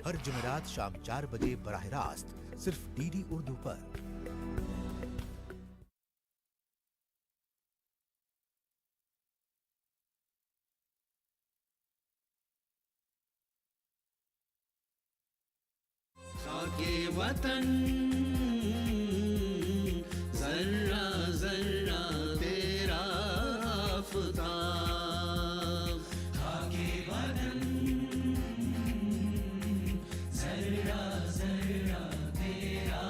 हर जुमेरात शाम 4 बजे बराह रास्त सिर्फ डीडी उर्दू पर। खाके वतन जर्रा जर्रा तेरा आफताब, खाके वतन जर्रा जर्रा तेरा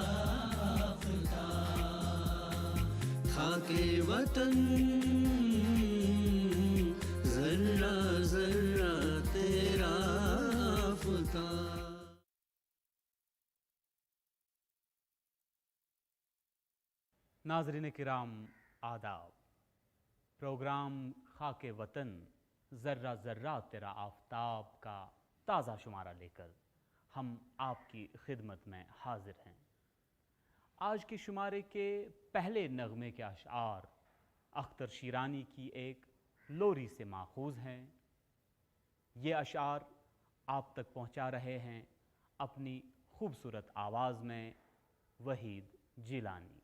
आफताब, खाके वतन जर्रा जर्रा तेरा आफताब। नाज़रीन किराम आदाब। प्रोग्राम खाके वतन ज़र्रा ज़र्रा तेरा आफ़ताब का ताज़ा शुमारा लेकर हम आपकी खिदमत में हाजिर हैं। आज के शुमारे के पहले नगमे के अशआर अख्तर शीरानी की एक लोरी से माखूज़ हैं। ये अशआर आप तक पहुँचा रहे हैं अपनी खूबसूरत आवाज़ में वहीद जिलानी।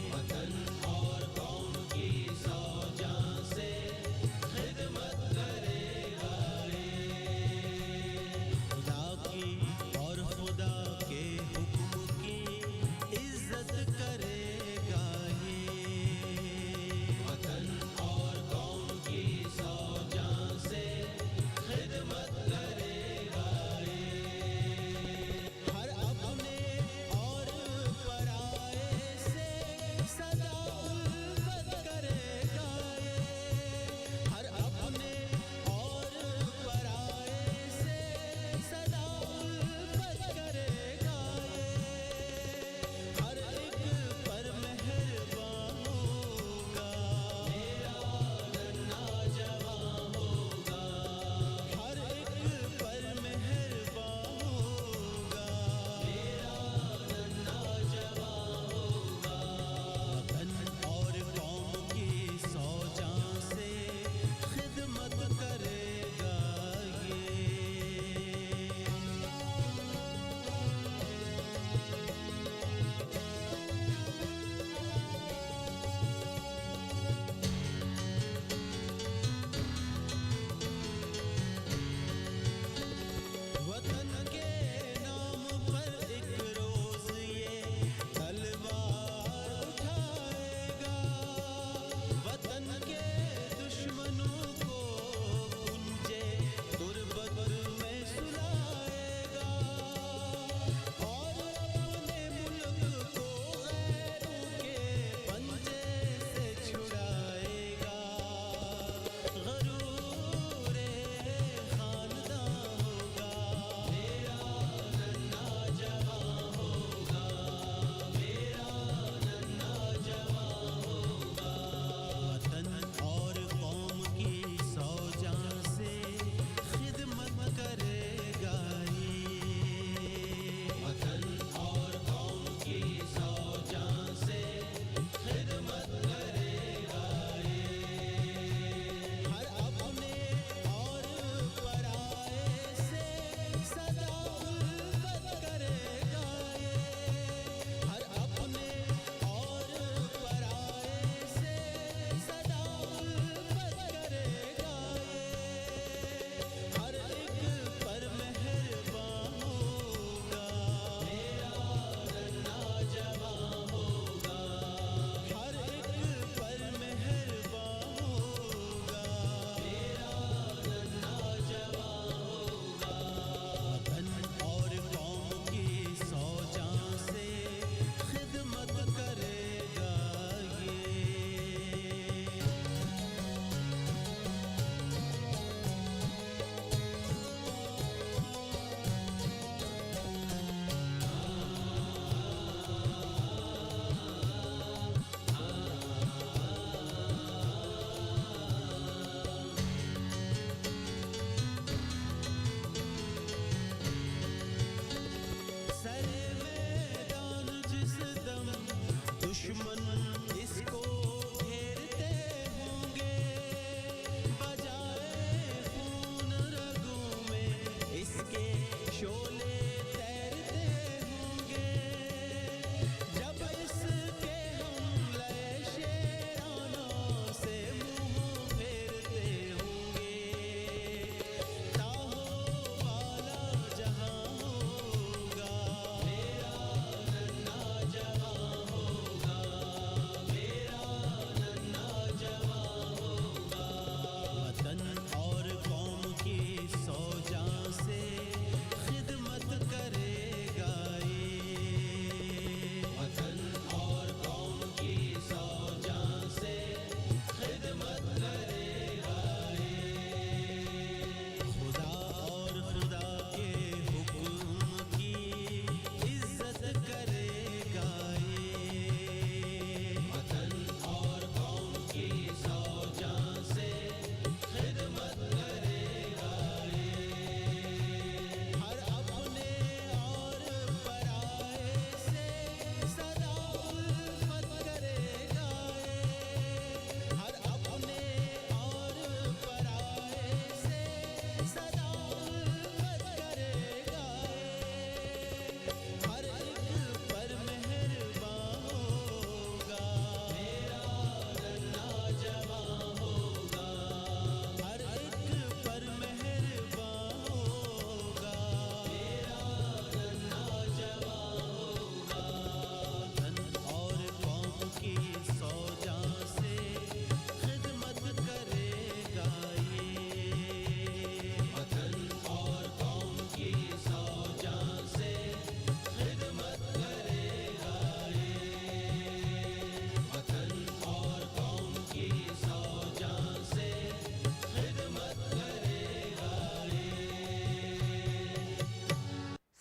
वतन और कौम की सौ जान से खिदमत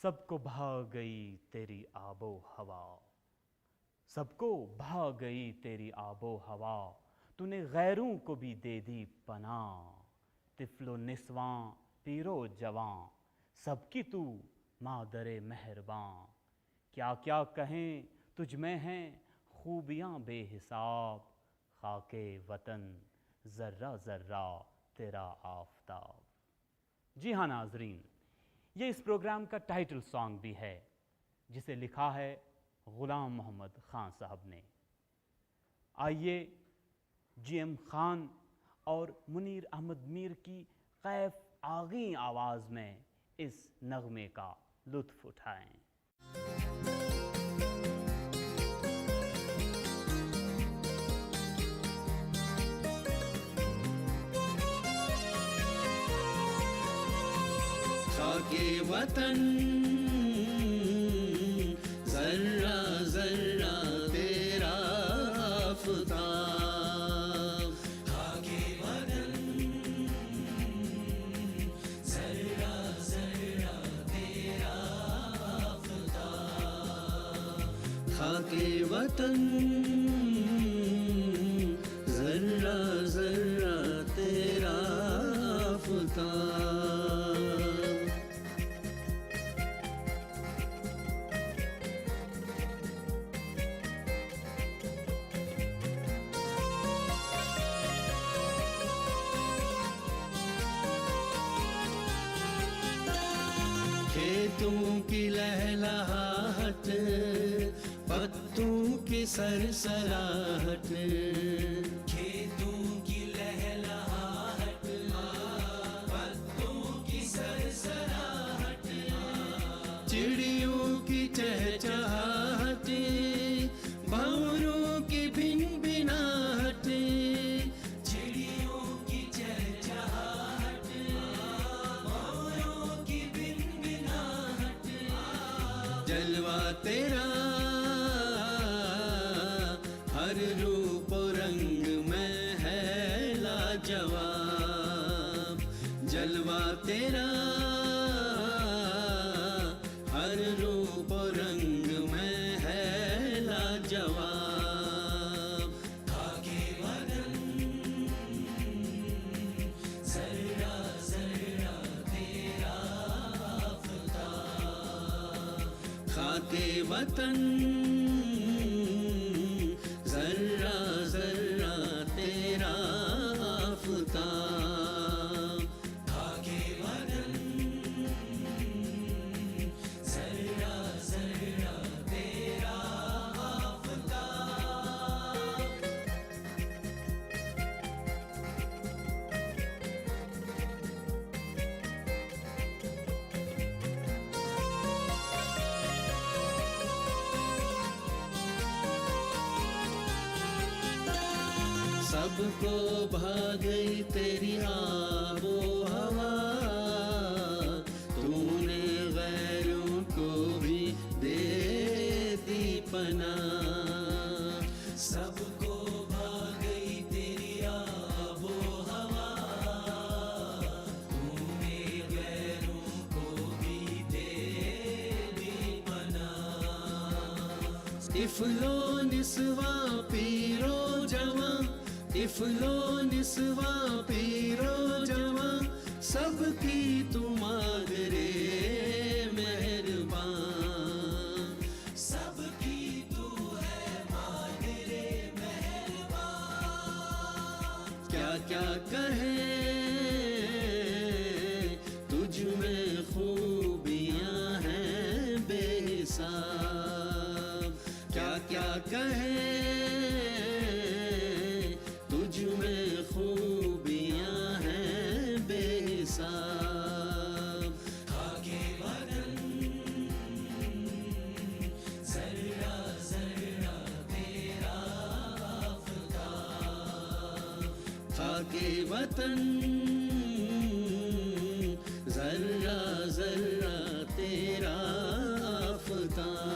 सबको भा गई तेरी आबो हवा, सबको भा गई तेरी आबो हवा, तूने गैरों को भी दे दी पनाह। तिफलो निस्वां पीरो जवां, सबकी तू मादरे मेहरबां। क्या क्या कहें तुझ में हैं खूबियाँ बेहिसाब, खाके वतन ज़र्रा ज़र्रा तेरा आफ़ताब। जी हाँ नाजरीन, ये इस प्रोग्राम का टाइटल सॉन्ग भी है, जिसे लिखा है ग़ुलाम मोहम्मद ख़ान साहब ने। आइए GM खान और मुनीर अहमद मीर की कैफ आगी आवाज़ में इस नगमे का लुत्फ़ उठाएं। खाके वतन ज़र्रा ज़र्रा तेरा आफ़ताब। खाके वतन ज़र्रा ज़र्रा तेरा आफ़ताब। खाके वतन ज़र्रा ज़र्रा तेरा आफ़ताब। खेतों की लहलहाहट, पत्तों की सरसराहट। खेतों की लहलहाहट, पत्तों की सरसराहट। चिड़ियों की चहचहाहट, भंवरों की भिनभिनाहट। चिड़ियों की चहचहाहट, भंवरों की भिनभिनाहट। जलवा तेरा हर रूप रंग में है लाजवाब। जलवा तेरा हर रूप रंग में है लाजवाब। खाके वतन ज़र्रा ज़र्रा तेरा आफ़ताब। खाके वतन ज़र्रा ज़र्रा तेरा आफ़ताब। खाके वतन ज़र्रा ज़र्रा तेरा आफ़ताब। सबको भा गई तेरी आबो हवा, तूने गैरों को भी दे दी पनाह। सबको भा गई तेरी आबो हवा, तूने गैरों को भी दे दी पनाह। तिफलो निस्वा पीरो जवां, तिफलो निस्वा पीरो जवां, सबकी तू मादरे मेहरबान। सबकी तू है मादरे मेहरबान। क्या क्या कहे तुझ में खूबियाँ हैं बेहिसाब। क्या क्या कहे तुझ में खूबियाँ हैं बेहिसाब। खाके वतन ज़र्रा ज़र्रा तेरा आफ़ताब। खाके वतन ज़र्रा ज़र्रा तेरा आफ़ताब।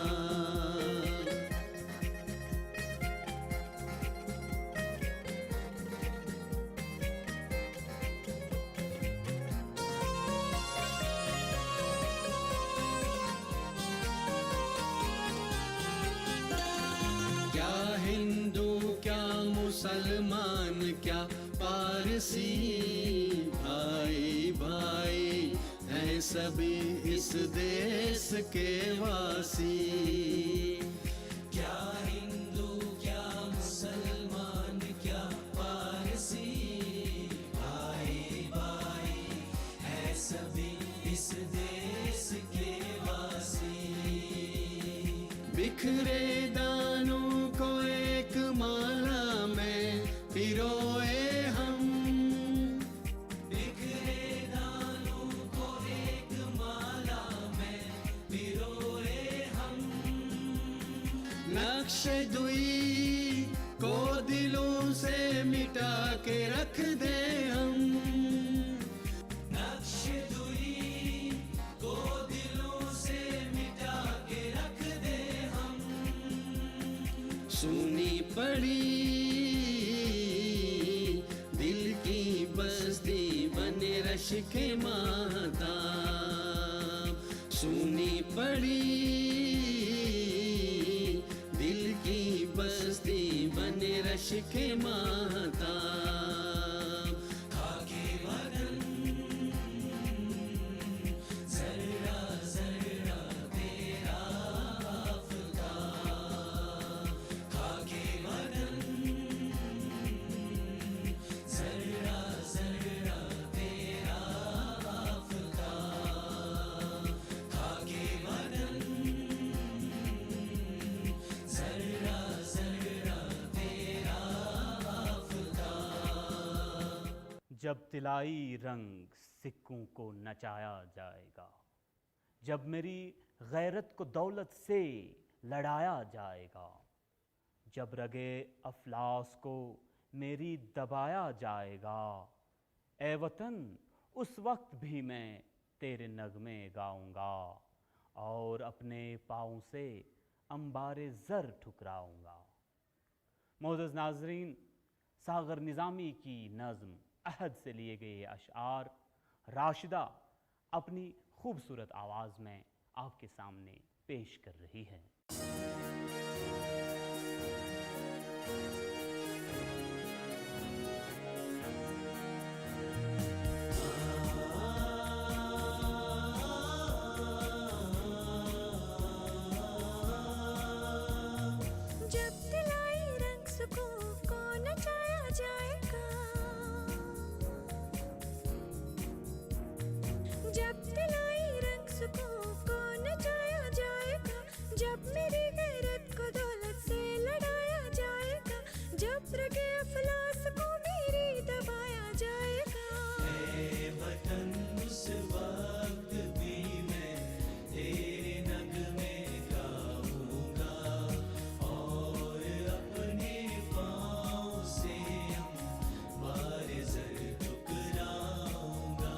मुसलमान क्या पारसी, भाई भाई हैं सभी इस देश के वासी। क्या हिंदू क्या मुसलमान क्या पारसी, भाई भाई हैं सभी इस देश के वासी। बिखरे दानों को एक माला में पिरोए हम, बिखरे दानों को एक माला में पिरोए हम। नक्शदुई को दिलों से मिटा के रख दे हम, नक्शदुई को दिलों से मिटा के रख दे हम। सुनी पड़ी दिल की बस्ती बने रश के माताब, सुनी पड़ी दिल की बस्ती बने रश के माताब। खाके वतन जर्रा जर्रा तेरा आफताब, खाके वतन जर्रा जर्रा तेरा आफताब, खाके वतन जर्रा जर्रा तेरा आफताब। जब तिलाई रंग सिक्कों को नचाया जाएगा, जब मेरी गैरत को दौलत से लड़ाया जाएगा, जब रगे अफलास को मेरी दबाया जाएगा, ए वतन उस वक्त भी मैं तेरे नगमे गाऊंगा और अपने पाँव से अंबारे ज़र ठुकराऊंगा। मोअज़्ज़ज़ नाज़रीन, सागर निज़ामी की नज़्म अहद से लिए गए ये अशआर राशिदा अपनी खूबसूरत आवाज़ में आपके सामने पेश कर रही है। जब तिलाई रंग सुकून को नचाया जाएगा, जब तिलाई रंग सुकून को नचाया जाएगा, जब मेरी गैरत को दौलत से लड़ाया जाएगा, जब रगे अफलास को मेरी दबाया जाएगा। ए वतन उस वक्त भी मैं तेरे नगमे गाऊंगा और अपने पाँव से अंबारे ज़र ठुकराऊंगा।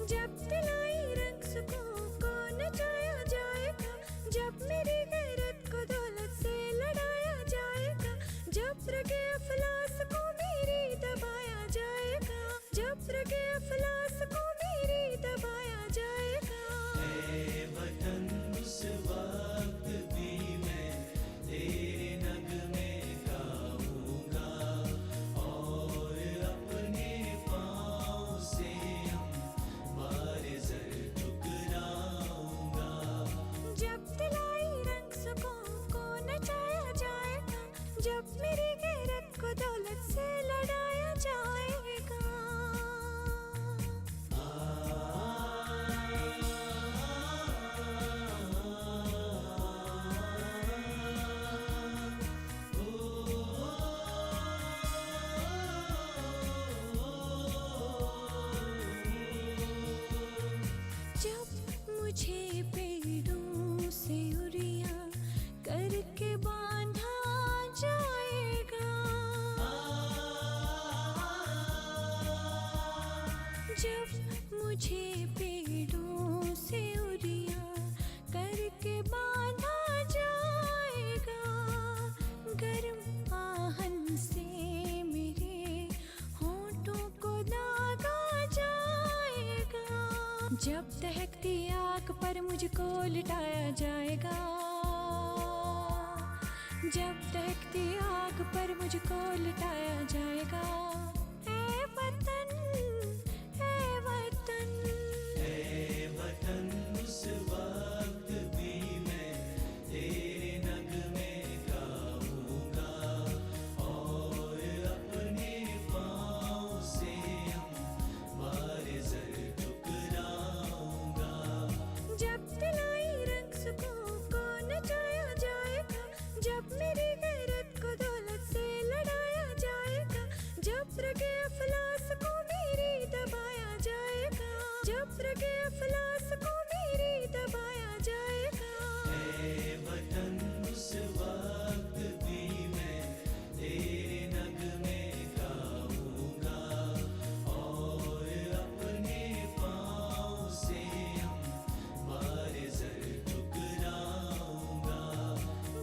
जब तिलाई रंग सुकून को नचाया जाएगा, जब मेरी गैरत को दौलत से लड़ाया जाएगा, जब रगे अफलास को मेरी दबाया जाएगा, जब रगे अफलास को मेरी दबाया जाएगा। ए वतन उस वक्त भी मैं तेरे नगमे गाऊंगा और अपने पाँव से अंबारे ज़र ठुकराऊंगा। जब तिलाई रंग सुकून को नचाया जाएगा, जब मेरी गैरत को दौलत से लड़ाया जाएगा। जब मुझे पेड़ों से उड़िया करके बांधा जाएगा, जब मुझे पेड़ों से उड़िया करके बांधा जाएगा, गर्म आहन से मेरे होठों को दागा जाएगा, जब दहकती आग पर मुझको लिटाया जाएगा, जब दहकती आग पर मुझको लिटाया जाएगा। ए वतन, ए वतन, ए वतन, उस वक्त भी मैं तेरे नगमे गाऊंगा और अपने पाँव से हमारे सर ठुकराऊंगा। जब दिलाई रंग सुकून को नचाया जाएगा, जब मेरी गैरत को दौलत से लड़ाया जाएगा, जब रगे अफलास को मेरी दबाया जाएगा, जब रगे अफलास को मेरी दबाया जाएगा। ए वतन, उस वक्त भी मैं तेरे नगमे गाऊंगा और अपने पाँव से हमारे सर ठुकराऊंगा।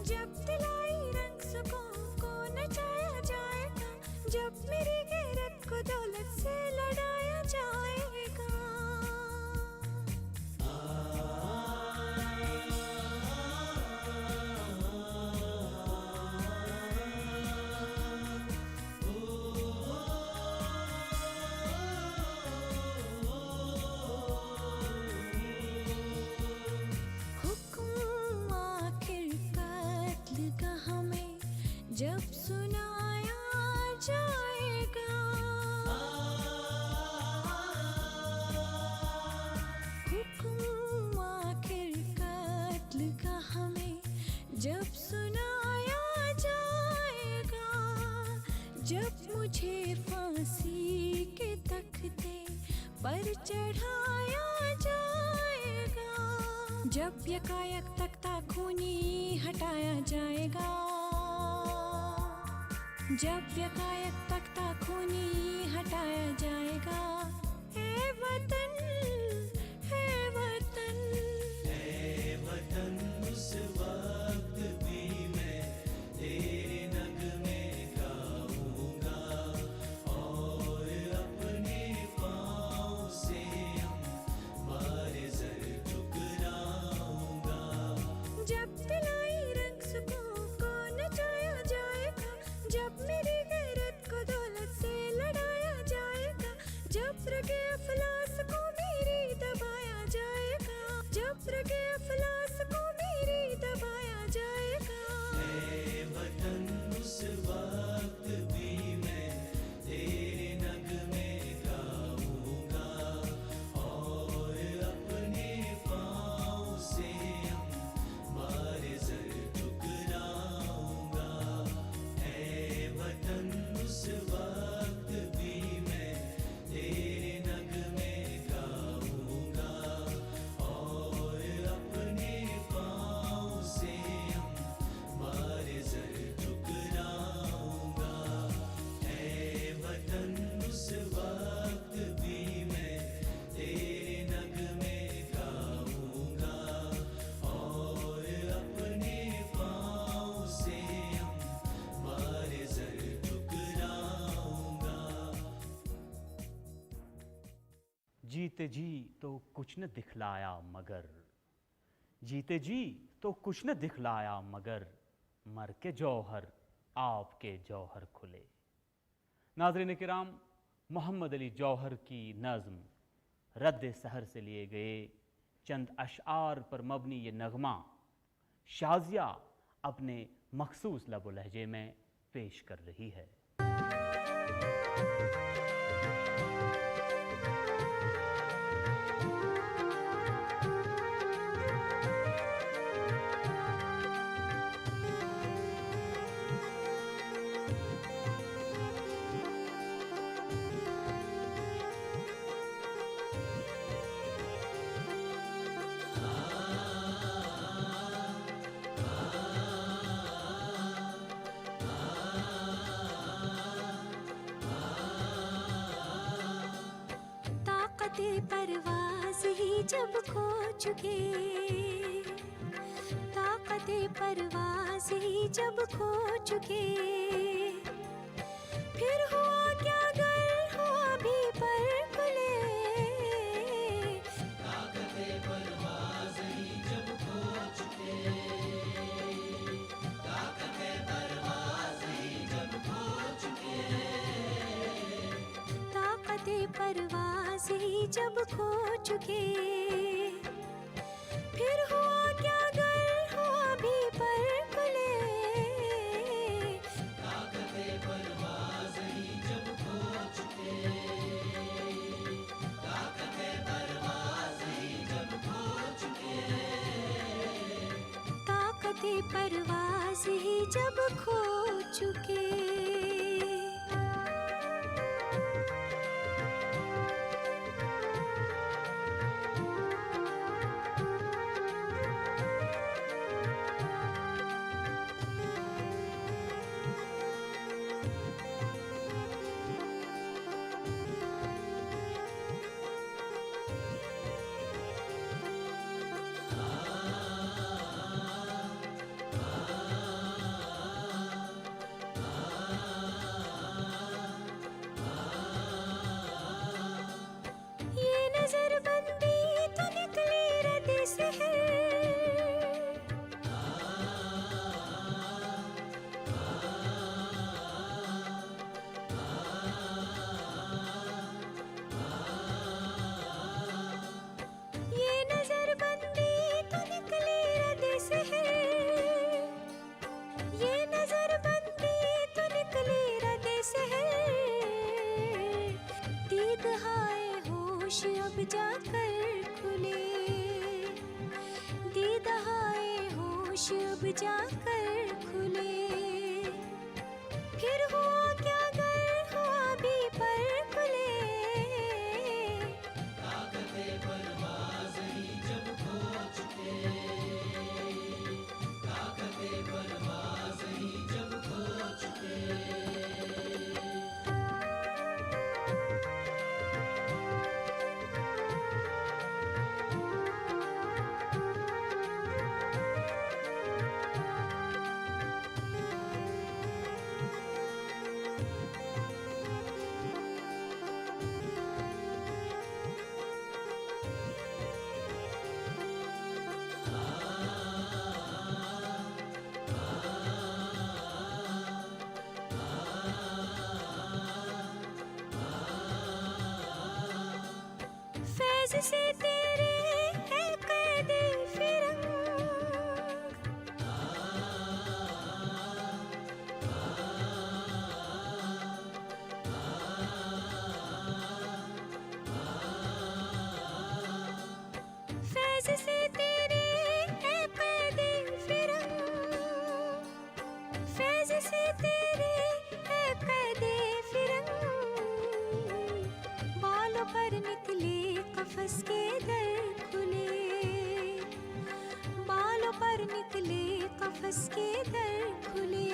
जब दिलाई रंग सुकून को नचाया जाएगा, जब मेरी गैरत को दौलत से लड़ाया जाएगा। हुक्म आखिर कत्ल का हमें जब सुनाया जाएगा। हुक्म आखिर कत्ल का हमें जब सुनाया जाएगा, जब मुझे फांसी के तख्ते पर चढ़ाया जाएगा, जब यकायक तख्ता खूनी हटाया जाएगा, जब यकायक तख्ता खूनी हटाया जाएगा। हे वतन, हे वतन, ए वतन, उस वक्त भी मैं तेरे नगमे गाऊंगा और अपने पाँव से हमारे सर ठुकराऊंगा। जब दिलाई रंग सुकून को नचाया जाएगा, जब मेरी गैरत को दौलत से लड़ाया जाएगा, जब रगे अफलास को मेरी दबाया जाएगा, जब रगे अफलास को मेरी दबाया जाएगा। ए वतन, उस वक्त भी मैं तेरे नगमे गाऊंगा और अपने पाँव से हमारे सर ठुकराऊंगा। ए वतन, उस वक्त भी मैं तेरे नगमे गाऊंगा और अपने पाँव से हमारे सर ठुकराऊंगा। ए वतन, उस वक्त भी मैं तेरे नगमे गाऊंगा और अपने पाँव से हमारे सर ठुकराऊंगा। जीते जी तो कुछ न दिखलाया मगर, जीते जी तो कुछ न दिखलाया मगर, मर के जौहर आपके जौहर खुले। नाज़रीन किराम, मोहम्मद अली जौहर की नज़्म रद्द सहर से लिए गए चंद अशआर पर मबनी ये नगमा शाज़िया अपने मखसूस लब व लहजे में पेश कर रही है। परवाज़ ही जब खो चुके, ताक़ते परवाज़ ही जब खो चुके, फिर हुआ क्या गर हुआ भी पर खुले। ताक़ते परवाज़ ही जब खो चुके, ताक़ते परवाज़ ही जब खो चुके, फिर हुआ क्या गर हुआ भी पर खुले। ताकते परवाज़ ही जब खो चुके, ताकते परवाज़ ही जब खो चुके, ताकते परवाज़ ही जब खो चुके। अब जाकर खुले, दीदहाए होश अब जाकर खुले, फिर हुआ क्या गर हुआ भी पर खुले। ताकते परवाज़ ही जब खो चुके, ताकते परवाज़ ही जब खो चुके। फैज़ से तेरे है क़ैदे फिरंग, फैज़ से तेरे है क़ैदे फिरंग, फैज़ से तेरे है क़ैदे फिरंग। बालों पर निकले कफ़स के दर खुले, बालों पर निकले कफ़स के दर खुले,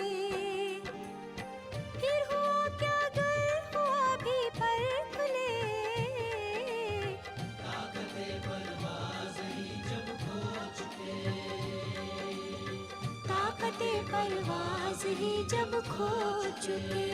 फिर हुआ क्या गर हुआ भी पर खुले। ताकते परवाज़ ही जब खो चुके, ताकते परवाज़ ही जब खो चुके।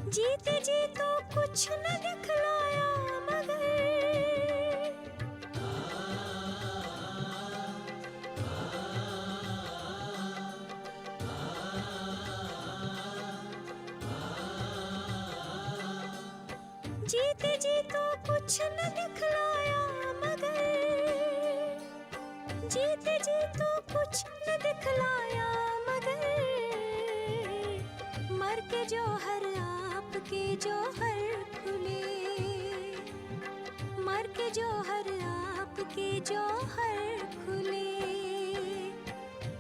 जीते जी तो कुछ न दिखलाया मगर, जीते जी तो कुछ न दिखलाया मगर, जीते जी तो कुछ न दिखलाया मगर, मर के जो हर आपके जौहर खुले, मर के जौहर आपके जौहर खुले,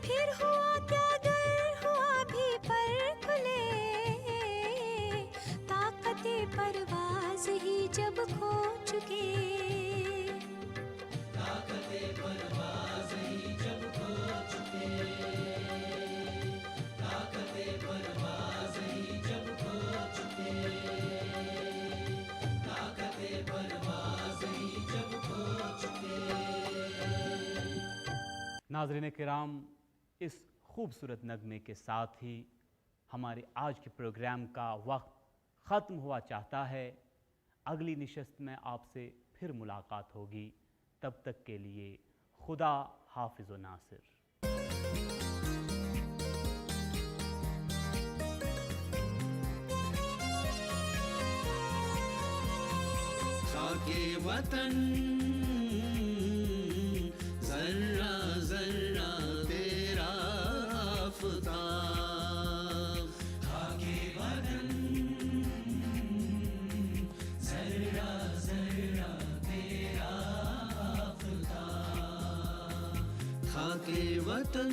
फिर हुआ क्या गर हुआ भी पर खुले। ताकते परवाज़ ही जब खो चुके, ताकते परवाज़ ही जब खो चुके, ताकते परवाज़ नाज़रीन किराम, इस खूबसूरत नगमे के साथ ही हमारे आज के प्रोग्राम का वक्त ख़त्म हुआ चाहता है। अगली निशस्त में आपसे फिर मुलाकात होगी। तब तक के लिए खुदा हाफिज़ व नासिर। खाके वतन जर्रा जर्रा तेरा आफ़ताब, खाके वतन जर्रा जर्रा तेरा आफ़ताब, खाके वतन